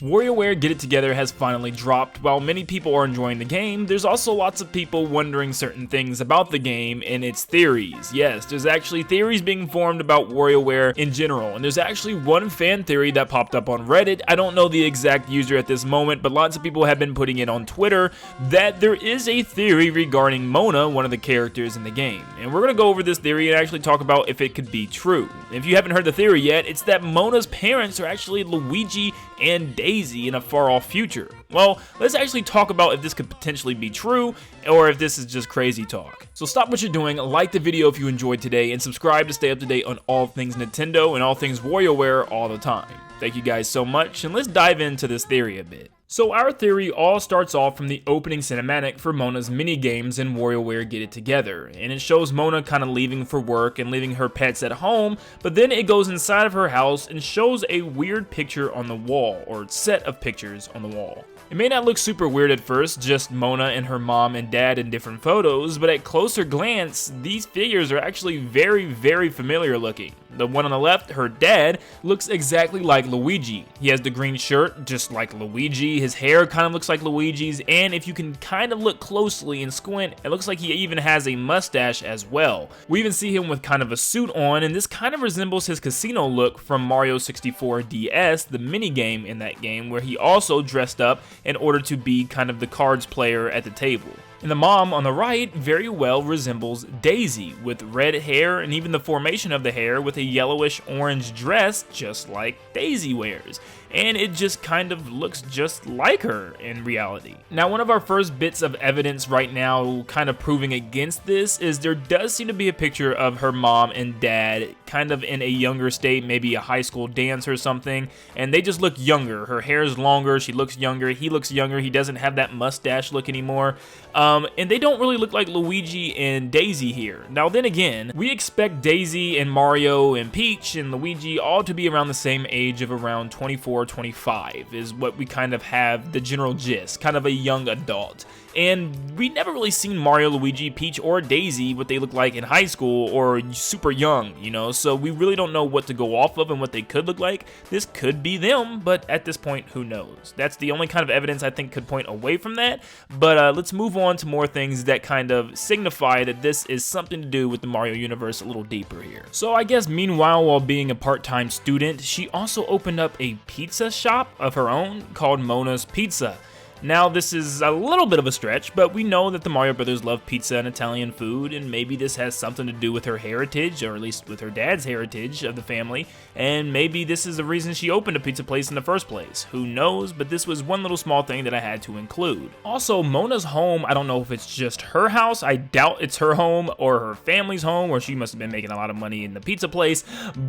WarioWare Get It Together has finally dropped. While many people are enjoying the game, there's also lots of people wondering certain things about the game and its theories. Yes, there's actually theories being formed about WarioWare in general, and there's actually one fan theory that popped up on Reddit. I don't know the exact user at this moment, but lots of people have been putting it on Twitter that there is a theory regarding Mona, one of the characters in the game. And we're going to go over this theory and actually talk about if it could be true. If you haven't heard the theory yet, it's that Mona's parents are actually Luigi and Daisy in a far-off future. Well, let's actually talk about if this could potentially be true, or if this is just crazy talk. So stop what you're doing, like the video if you enjoyed today, and subscribe to stay up to date on all things Nintendo and all things WarioWare all the time. Thank you guys so much, and let's dive into this theory a bit. So our theory all starts off from the opening cinematic for Mona's mini-games in WarioWare Get It Together, and it shows Mona kind of leaving for work and leaving her pets at home, but then it goes inside of her house and shows a weird picture on the wall, or set of pictures on the wall. It may not look super weird at first, just Mona and her mom and dad in different photos, but at closer glance, these figures are actually very familiar looking. The one on the left, her dad, looks exactly like Luigi. He has the green shirt, just like Luigi, his hair kind of looks like Luigi's, and if you can kind of look closely and squint, it looks like he even has a mustache as well. We even see him with kind of a suit on, and this kind of resembles his casino look from Mario 64 DS, the minigame in that game, where he also dressed up in order to be kind of the cards player at the table. And the mom on the right very well resembles Daisy, with red hair and even the formation of the hair with a yellowish orange dress just like Daisy wears. And it just kind of looks just like her in reality. Now, one of our first bits of evidence right now kind of proving against this is there does seem to be a picture of her mom and dad kind of in a younger state, maybe a high school dance or something, and they just look younger. Her hair is longer, she looks younger, he looks younger, he doesn't have that mustache look anymore, and they don't really look like Luigi and Daisy here. Now then again, we expect Daisy and Mario and Peach and Luigi all to be around the same age of around 24-25 is what we kind of have the general gist, kind of a young adult. And we never really seen Mario, Luigi, Peach, or Daisy what they look like in high school or super young, you know, so we really don't know what to go off of and what they could look like. This could be them, but at this point, who knows? That's the only kind of evidence I think could point away from that, but let's move on to more things that kind of signify that this is something to do with the Mario universe a little deeper here. So I guess meanwhile, while being a part-time student, she also opened up a pizza shop of her own called Mona's Pizza. Now, this is a little bit of a stretch, but we know that the Mario brothers love pizza and Italian food, and maybe this has something to do with her heritage, or at least with her dad's heritage of the family, and maybe this is the reason she opened a pizza place in the first place. Who knows, but this was one little small thing that I had to include. Also, Mona's home, I don't know if it's just her house, I doubt it's her home, or her family's home, or she must have been making a lot of money in the pizza place,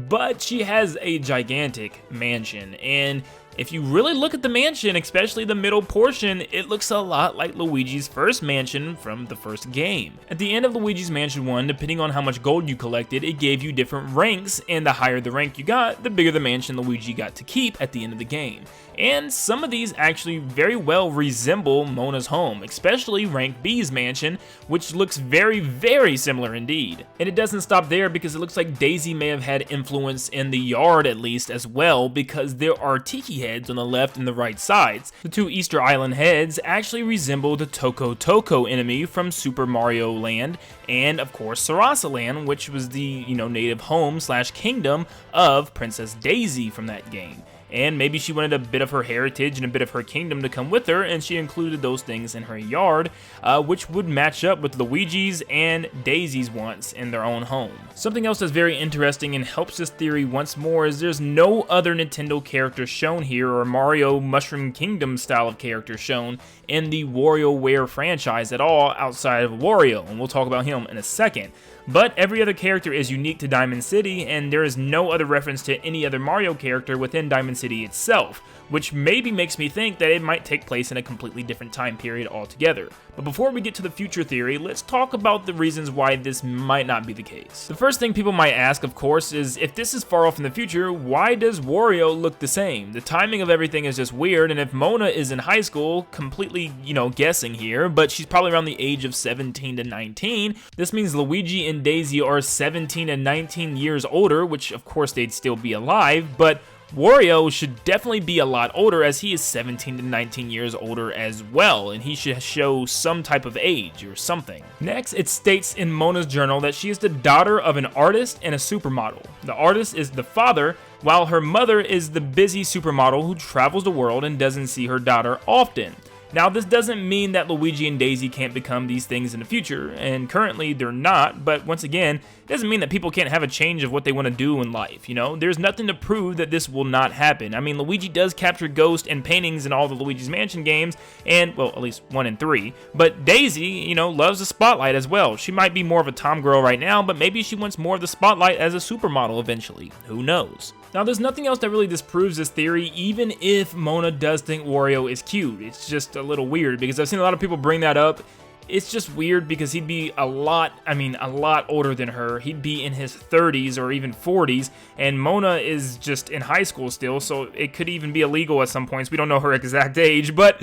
but she has a gigantic mansion, and if you really look at the mansion, especially the middle portion, it looks a lot like Luigi's first mansion from the first game. At the end of Luigi's Mansion 1, depending on how much gold you collected, it gave you different ranks, and the higher the rank you got, the bigger the mansion Luigi got to keep at the end of the game. And some of these actually very well resemble Mona's home, especially Rank B's mansion, which looks very similar indeed. And it doesn't stop there, because it looks like Daisy may have had influence in the yard at least as well, because there are tiki heads on the left and the right sides. The two Easter Island heads actually resemble the Toko enemy from Super Mario Land, and of course Sarasa Land, which was the, native home / kingdom of Princess Daisy from that game. And maybe she wanted a bit of her heritage and a bit of her kingdom to come with her, and she included those things in her yard, which would match up with Luigi's and Daisy's wants in their own home. Something else that's very interesting and helps this theory once more is there's no other Nintendo character shown here, or Mario Mushroom Kingdom style of character shown in the WarioWare franchise at all outside of Wario, and we'll talk about him in a second. But every other character is unique to Diamond City, and there is no other reference to any other Mario character within Diamond City itself, which maybe makes me think that it might take place in a completely different time period altogether. But before we get to the future theory, let's talk about the reasons why this might not be the case. The first thing people might ask, of course, is if this is far off in the future, why does Wario look the same? The timing of everything is just weird, and if Mona is in high school, completely, guessing here, but she's probably around the age of 17 to 19, this means Luigi and Daisy are 17 and 19 years older, which of course they'd still be alive, but Wario should definitely be a lot older, as he is 17 to 19 years older as well, and he should show some type of age or something. Next, it states in Mona's journal that she is the daughter of an artist and a supermodel. The artist is the father, while her mother is the busy supermodel who travels the world and doesn't see her daughter often. Now, this doesn't mean that Luigi and Daisy can't become these things in the future, and currently they're not, but once again, it doesn't mean that people can't have a change of what they want to do in life, you know? There's nothing to prove that this will not happen. I mean, Luigi does capture ghosts and paintings in all the Luigi's Mansion games, and, well, at least 1 and 3, but Daisy, you know, loves the spotlight as well. She might be more of a tom girl right now, but maybe she wants more of the spotlight as a supermodel eventually. Who knows? Now, there's nothing else that really disproves this theory, even if Mona does think Wario is cute. It's just a little weird, because I've seen a lot of people bring that up. It's just weird because he'd be a lot older than her. He'd be in his 30s or even 40s, and Mona is just in high school still, so it could even be illegal at some points. We don't know her exact age, but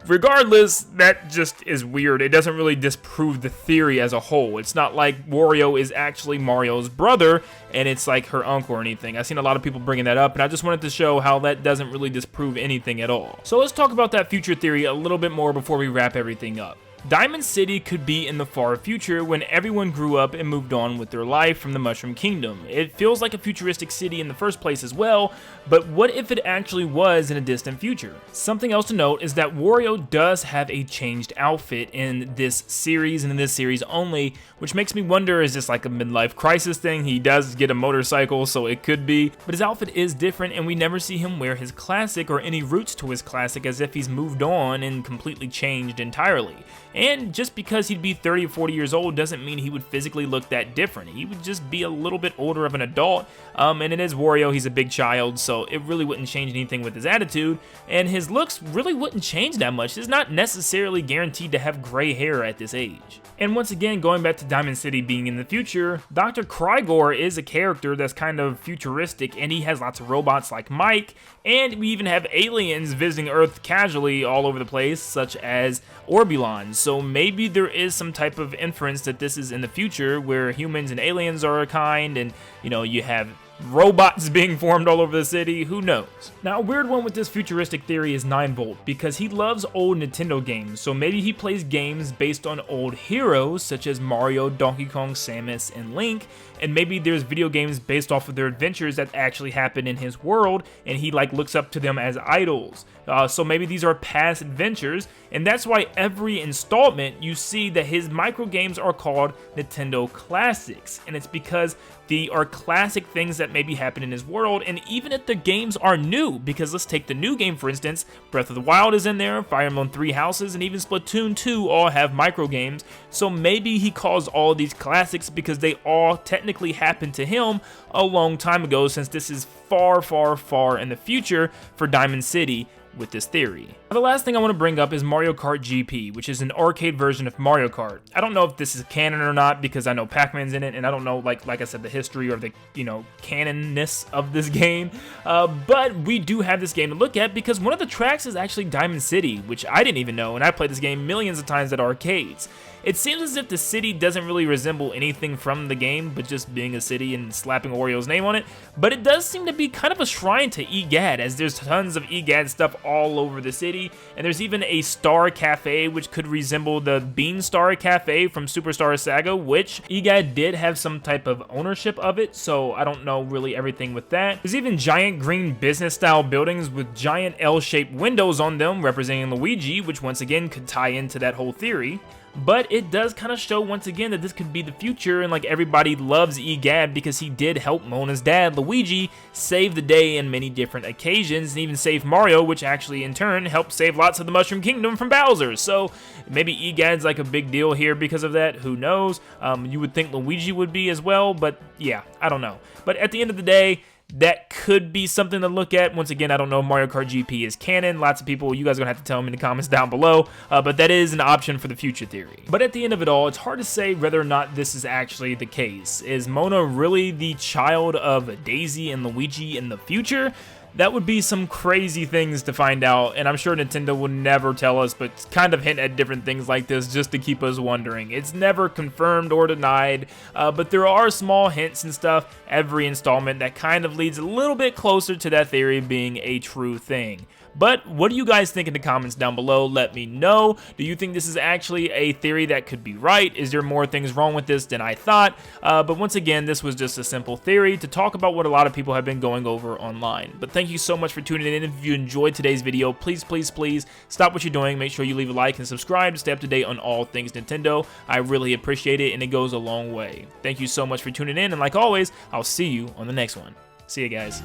regardless, that just is weird. It doesn't really disprove the theory as a whole. It's not like Wario is actually Mario's brother, and it's like her uncle or anything. I've seen a lot of people bringing that up, and I just wanted to show how that doesn't really disprove anything at all. So let's talk about that future theory a little bit more before we wrap everything up. Diamond City could be in the far future when everyone grew up and moved on with their life from the Mushroom Kingdom. It feels like a futuristic city in the first place as well, but what if it actually was in a distant future? Something else to note is that Wario does have a changed outfit in this series and in this series only, which makes me wonder, is this like a midlife crisis thing? He does get a motorcycle, so it could be, but his outfit is different and we never see him wear his classic or any roots to his classic, as if he's moved on and completely changed entirely. And just because he'd be 30 or 40 years old doesn't mean he would physically look that different. He would just be a little bit older of an adult, and it is Wario, he's a big child, so it really wouldn't change anything with his attitude, and his looks really wouldn't change that much. He's not necessarily guaranteed to have gray hair at this age. And once again, going back to Diamond City being in the future, Dr. Krygor is a character that's kind of futuristic, and he has lots of robots like Mike, and we even have aliens visiting Earth casually all over the place, such as Orbulon. So maybe there is some type of inference that this is in the future where humans and aliens are a kind, and, you know, you have robots being formed all over the city, who knows? Now, a weird one with this futuristic theory is 9-Volt, because he loves old Nintendo games, so maybe he plays games based on old heroes such as Mario, Donkey Kong, Samus, and Link, and maybe there's video games based off of their adventures that actually happen in his world, and he like looks up to them as idols. So maybe these are past adventures, and that's why every installment you see that his micro games are called Nintendo Classics, and it's because they are classic things that maybe happen in his world, and even if the games are new, because let's take the new game for instance, Breath of the Wild is in there, Fire Emblem 3 Houses, and even Splatoon 2 all have micro games, so maybe he calls all of these classics because they all technically happened to him a long time ago, since this is far, far, far in the future for Diamond City with this theory. Now, the last thing I want to bring up is Mario Kart GP, which is an arcade version of Mario Kart. I don't know if this is canon or not, because I know Pac-Man's in it, and I don't know, like I said, the history or the, you know, canonness of this game, but we do have this game to look at because one of the tracks is actually Diamond City, which I didn't even know, and I played this game millions of times at arcades. It seems as if the city doesn't really resemble anything from the game, but just being a city and slapping Wario's name on it, but it does seem to be kind of a shrine to EGAD, as there's tons of EGAD stuff all over the city, and there's even a Star Cafe, which could resemble the Beanstar Cafe from Superstar Saga, which EGAD did have some type of ownership of it, so I don't know really everything with that. There's even giant green business-style buildings with giant L-shaped windows on them, representing Luigi, which once again could tie into that whole theory. But it does kind of show once again that this could be the future, and like everybody loves EGAD because he did help Mona's dad, Luigi, save the day in many different occasions, and even save Mario, which actually in turn helped save lots of the Mushroom Kingdom from Bowser. So maybe EGAD's like a big deal here because of that, who knows? You would think Luigi would be as well, but yeah, I don't know. But at the end of the day, that could be something to look at. Once again, I don't know if Mario Kart GP is canon. Lots of people, you guys are going to have to tell me in the comments down below, but that is an option for the future theory. But at the end of it all, it's hard to say whether or not this is actually the case. Is Mona really the child of Daisy and Luigi in the future? That would be some crazy things to find out, and I'm sure Nintendo will never tell us, but kind of hint at different things like this just to keep us wondering. It's never confirmed or denied, but there are small hints and stuff every installment that kind of leads a little bit closer to that theory being a true thing. But what do you guys think in the comments down below? Let me know. Do you think this is actually a theory that could be right? Is there more things wrong with this than I thought? But once again, this was just a simple theory to talk about what a lot of people have been going over online. But thank you so much for tuning in. If you enjoyed today's video, please stop what you're doing. Make sure you leave a like and subscribe to stay up to date on all things Nintendo. I really appreciate it, and it goes a long way. Thank you so much for tuning in, and like always, I'll see you on the next one. See you guys.